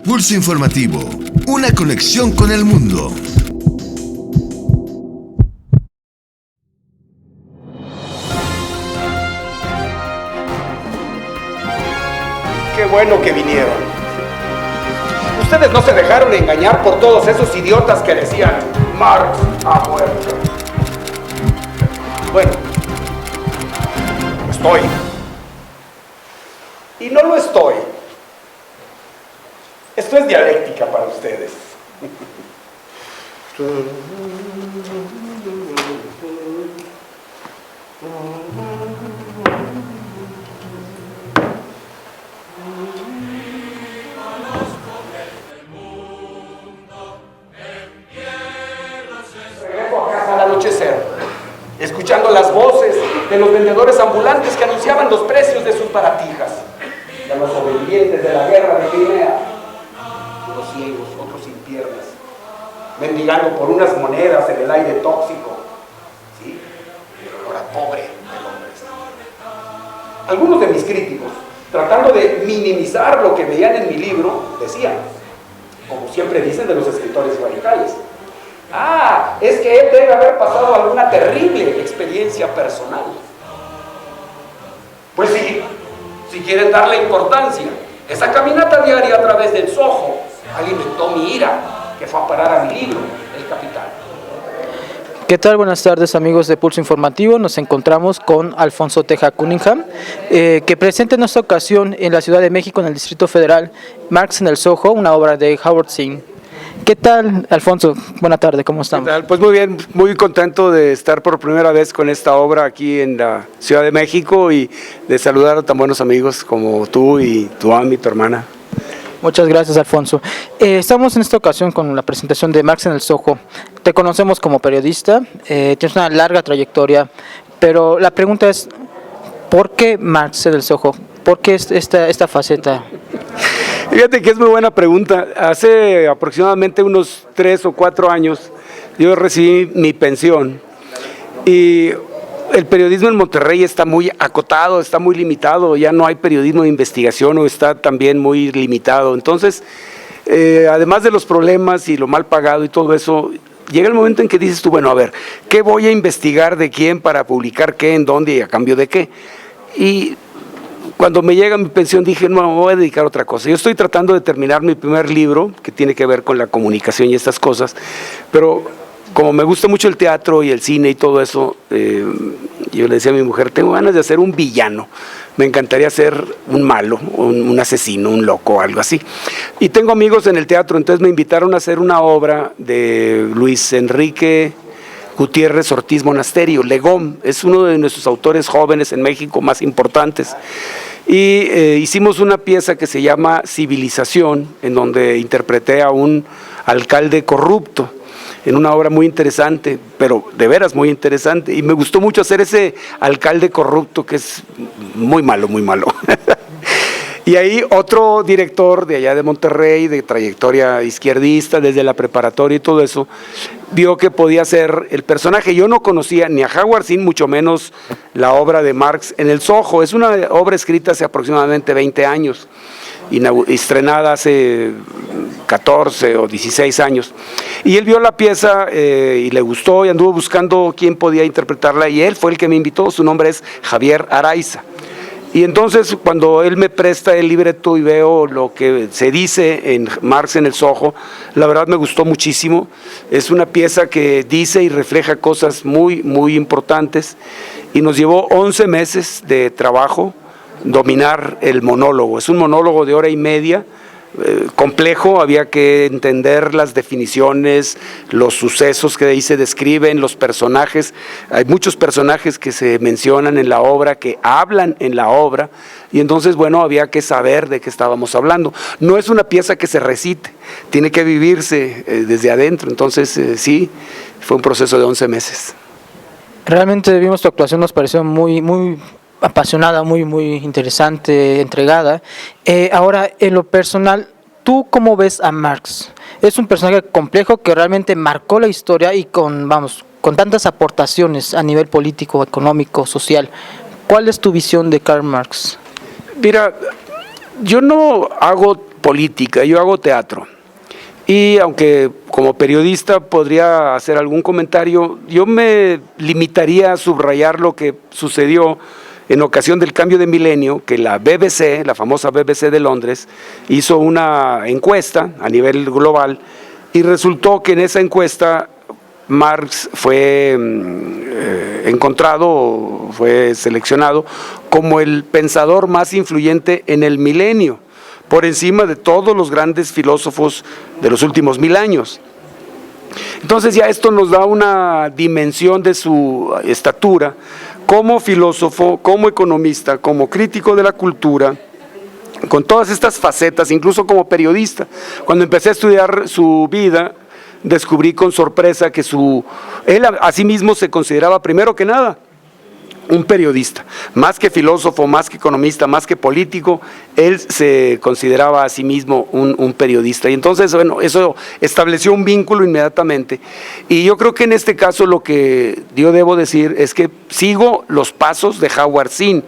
Pulso Informativo, una conexión con el mundo. Qué bueno que vinieron. Ustedes no se dejaron engañar por todos esos idiotas que decían Marx ha muerto. Bueno, estoy. Y no lo estoy. Esto es dialéctica para ustedes. Regreso a casa al anochecer, escuchando las voces de los vendedores ambulantes que anunciaban los precios de sus baratijas, de los sobrevivientes de la guerra de Crimea, unos ciegos, otros sin piernas, mendigando por unas monedas en el aire tóxico, ¿sí? El olor a pobre del hombre. Algunos de mis críticos, tratando de minimizar lo que veían en mi libro, decían, como siempre dicen de los escritores radicales, es que él debe haber pasado alguna terrible experiencia personal. Pues sí, si quieren darle importancia, esa caminata diaria a través del Soho alimentó mi ira, que fue a parar a mi libro, El Capital. ¿Qué tal? Buenas tardes, amigos de Pulso Informativo. Nos encontramos con Alfonso Teja Cunningham, que presenta en esta ocasión en la Ciudad de México, en el Distrito Federal, Marx en el Soho, una obra de Howard Zinn. ¿Qué tal, Alfonso? Buenas tardes, ¿cómo estamos? ¿Qué tal? Pues muy bien, muy contento de estar por primera vez con esta obra aquí en la Ciudad de México y de saludar a tan buenos amigos como tú y tu Ami, tu hermana. Muchas gracias, Alfonso. Estamos en esta ocasión con la presentación de Marx en el Soho. Te conocemos como periodista, tienes una larga trayectoria, pero la pregunta es, ¿por qué Marx en el Soho? ¿Por qué esta faceta? Fíjate que es muy buena pregunta. Hace aproximadamente unos 3 o 4 años yo recibí mi pensión y el periodismo en Monterrey está muy acotado, está muy limitado, ya no hay periodismo de investigación o está también muy limitado. Entonces, además de los problemas y lo mal pagado y todo eso, llega el momento en que dices tú, bueno, a ver, ¿qué voy a investigar de quién para publicar qué, en dónde y a cambio de qué? Y cuando me llega mi pensión dije, no, me voy a dedicar a otra cosa. Yo estoy tratando de terminar mi primer libro, que tiene que ver con la comunicación y estas cosas, pero como me gusta mucho el teatro y el cine y todo eso, yo le decía a mi mujer, tengo ganas de hacer un villano, me encantaría ser un malo, un asesino, un loco, algo así. Y tengo amigos en el teatro, entonces me invitaron a hacer una obra de Luis Enrique Gutiérrez Ortiz Monasterio, Legón, es uno de nuestros autores jóvenes en México más importantes. Y hicimos una pieza que se llama Civilización, en donde interpreté a un alcalde corrupto, en una obra muy interesante, pero de veras muy interesante, y me gustó mucho hacer ese alcalde corrupto que es muy malo, muy malo. Y ahí otro director de allá de Monterrey, de trayectoria izquierdista, desde la preparatoria y todo eso, vio que podía ser el personaje. Yo no conocía ni a Howard Zinn, mucho menos la obra de Marx en el Soho. Es una obra escrita hace aproximadamente 20 años, estrenada hace 14 o 16 años. Y él vio la pieza y le gustó y anduvo buscando quién podía interpretarla y él fue el que me invitó. Su nombre es Javier Araiza. Y entonces cuando él me presta el libreto y veo lo que se dice en Marx en el Soho, la verdad me gustó muchísimo. Es una pieza que dice y refleja cosas muy, muy importantes y nos llevó 11 meses de trabajo dominar el monólogo. Es un monólogo de 1 hora y media, complejo, había que entender las definiciones, los sucesos que ahí se describen, los personajes. Hay muchos personajes que se mencionan en la obra, que hablan en la obra, y entonces, bueno, había que saber de qué estábamos hablando. No es una pieza que se recite, tiene que vivirse desde adentro, entonces sí, fue un proceso de 11 meses. Realmente vimos tu actuación, nos pareció muy, muy apasionada, muy, muy interesante, entregada. Ahora, en lo personal, ¿tú cómo ves a Marx? Es un personaje complejo que realmente marcó la historia y con tantas aportaciones a nivel político, económico, social. ¿Cuál es tu visión de Karl Marx? Mira, yo no hago política, yo hago teatro. Y aunque como periodista podría hacer algún comentario, yo me limitaría a subrayar lo que sucedió en ocasión del cambio de milenio, que la BBC, la famosa BBC de Londres, hizo una encuesta a nivel global y resultó que en esa encuesta Marx fue encontrado, fue seleccionado como el pensador más influyente en el milenio, por encima de todos los grandes filósofos de los últimos 1000 años. Entonces ya esto nos da una dimensión de su estatura como filósofo, como economista, como crítico de la cultura, con todas estas facetas, incluso como periodista. Cuando empecé a estudiar su vida, descubrí con sorpresa que él a sí mismo se consideraba primero que nada un periodista, más que filósofo, más que economista, más que político, él se consideraba a sí mismo un periodista. Y entonces, bueno, eso estableció un vínculo inmediatamente. Y yo creo que en este caso lo que yo debo decir es que sigo los pasos de Howard Zinn.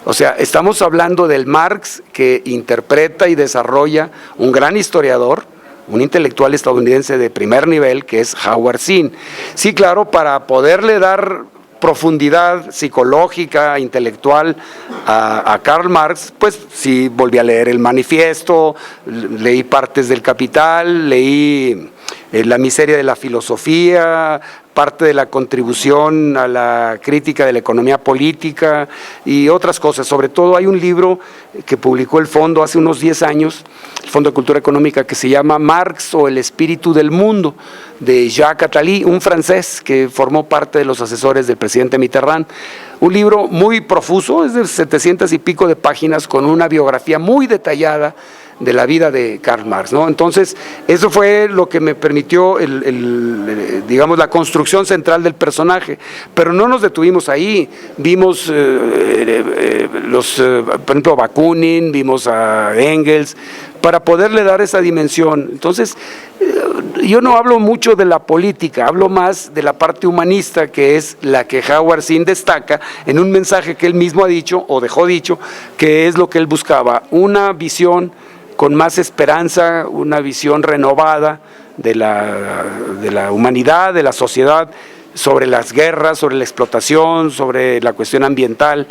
O sea, estamos hablando del Marx que interpreta y desarrolla un gran historiador, un intelectual estadounidense de primer nivel, que es Howard Zinn. Sí, claro, para poderle dar profundidad psicológica, intelectual a Karl Marx, pues sí volví a leer el Manifiesto, leí partes del Capital, leí La miseria de la filosofía, parte de la contribución a la crítica de la economía política y otras cosas. Sobre todo hay un libro que publicó el Fondo hace unos 10 años, el Fondo de Cultura Económica, que se llama Marx o el espíritu del mundo, de Jacques Attali, un francés que formó parte de los asesores del presidente Mitterrand. Un libro muy profuso, es de 700 y pico de páginas, con una biografía muy detallada de la vida de Karl Marx, ¿no? Entonces, eso fue lo que me permitió digamos, la construcción central del personaje, pero no nos detuvimos ahí. Vimos por ejemplo, Bakunin, vimos a Engels, para poderle dar esa dimensión. Entonces, yo no hablo mucho de la política, hablo más de la parte humanista, que es la que Howard Zinn destaca en un mensaje que él mismo ha dicho, o dejó dicho, que es lo que él buscaba, una visión con más esperanza, una visión renovada de la humanidad, de la sociedad, sobre las guerras, sobre la explotación, sobre la cuestión ambiental.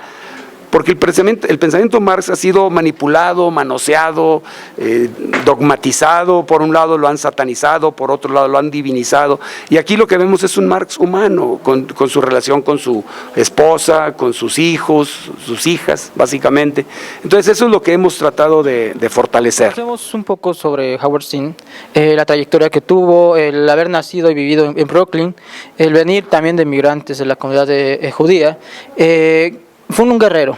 Porque el pensamiento Marx ha sido manipulado, manoseado, dogmatizado. Por un lado lo han satanizado, por otro lado lo han divinizado. Y aquí lo que vemos es un Marx humano, con su relación con su esposa, con sus hijos, sus hijas, básicamente. Entonces eso es lo que hemos tratado de fortalecer. Hablemos un poco sobre Howard Zinn, la trayectoria que tuvo, el haber nacido y vivido en Brooklyn, el venir también de migrantes de la comunidad judía. Fue un guerrero.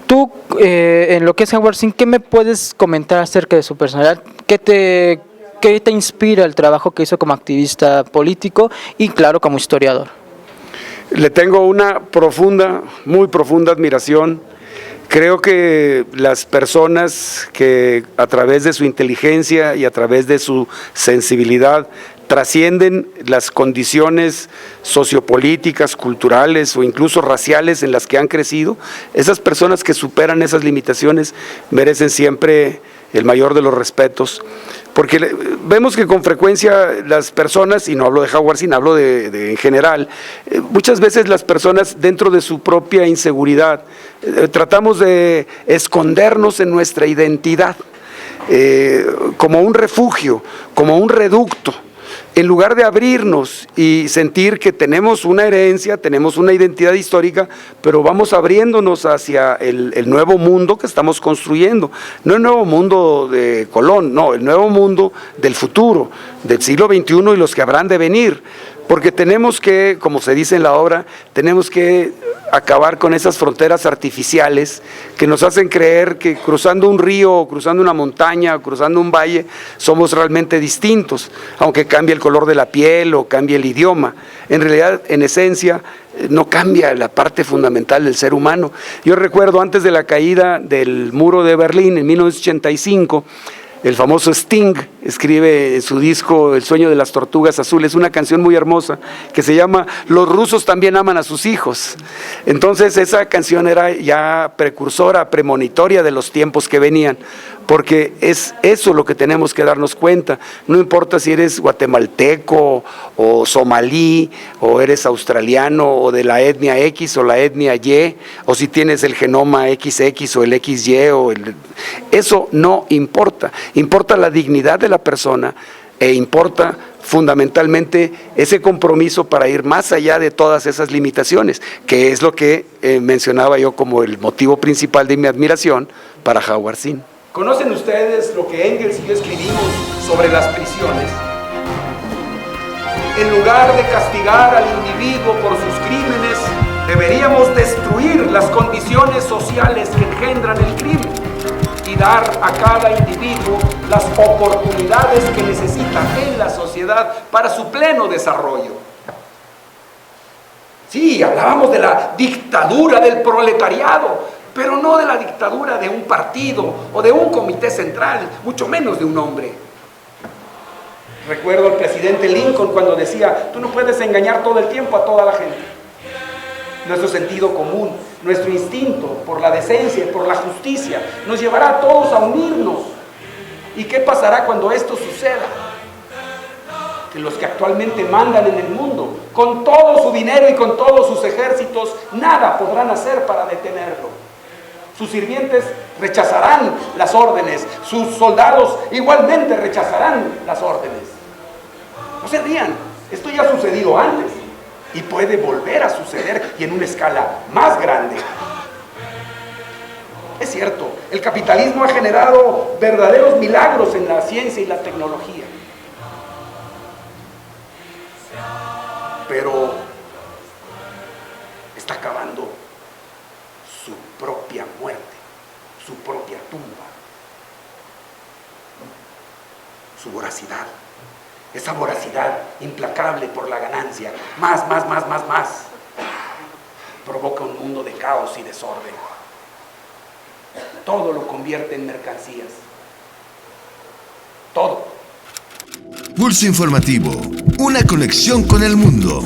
Tú, en lo que es Howard Zinn, ¿qué me puedes comentar acerca de su personalidad? ¿Qué te inspira el trabajo que hizo como activista político y, claro, como historiador? Le tengo una profunda, muy profunda admiración. Creo que las personas que a través de su inteligencia y a través de su sensibilidad trascienden las condiciones sociopolíticas, culturales o incluso raciales en las que han crecido, esas personas que superan esas limitaciones merecen siempre el mayor de los respetos, porque vemos que con frecuencia las personas, y no hablo de Howard Zinn, hablo en general, muchas veces las personas dentro de su propia inseguridad tratamos de escondernos en nuestra identidad como un refugio, como un reducto, en lugar de abrirnos y sentir que tenemos una herencia, tenemos una identidad histórica, pero vamos abriéndonos hacia el nuevo mundo que estamos construyendo. No el nuevo mundo de Colón, no, el nuevo mundo del futuro, del siglo XXI y los que habrán de venir. Porque tenemos que, como se dice en la obra, tenemos que acabar con esas fronteras artificiales que nos hacen creer que cruzando un río, o cruzando una montaña, o cruzando un valle, somos realmente distintos, aunque cambie el color de la piel o cambie el idioma. En realidad, en esencia, no cambia la parte fundamental del ser humano. Yo recuerdo antes de la caída del muro de Berlín en 1985, el famoso Sting escribe en su disco El sueño de las tortugas azules una canción muy hermosa que se llama Los rusos también aman a sus hijos. Entonces esa canción era ya precursora, premonitoria de los tiempos que venían, porque es eso lo que tenemos que darnos cuenta. No importa si eres guatemalteco o somalí, o eres australiano o de la etnia X o la etnia Y, o si tienes el genoma XX o el XY, eso no importa. Importa la dignidad de la persona e importa fundamentalmente ese compromiso para ir más allá de todas esas limitaciones, que es lo que mencionaba yo como el motivo principal de mi admiración para Howard Zinn. ¿Conocen ustedes lo que Engels y yo escribimos sobre las prisiones? En lugar de castigar al individuo por sus crímenes, deberíamos destruir las condiciones sociales que engendran el crimen y dar a cada individuo las oportunidades que necesita en la sociedad para su pleno desarrollo. Sí, hablábamos de la dictadura del proletariado, pero no de la dictadura de un partido o de un comité central, mucho menos de un hombre. Recuerdo al presidente Lincoln cuando decía: tú no puedes engañar todo el tiempo a toda la gente. Nuestro sentido común, nuestro instinto por la decencia y por la justicia nos llevará a todos a unirnos. ¿Y qué pasará cuando esto suceda? Que los que actualmente mandan en el mundo, con todo su dinero y con todos sus ejércitos, nada podrán hacer para detenerlo. Sus sirvientes rechazarán las órdenes, sus soldados igualmente rechazarán las órdenes. No se rían, esto ya ha sucedido antes y puede volver a suceder, y en una escala más grande. Es cierto, el capitalismo ha generado verdaderos milagros en la ciencia y la tecnología. Pero está acabando su propia muerte, su propia tumba. Su voracidad, esa voracidad implacable por la ganancia, más, provoca un mundo de caos y desorden. Todo lo convierte en mercancías. Todo. Pulso Informativo, una conexión con el mundo.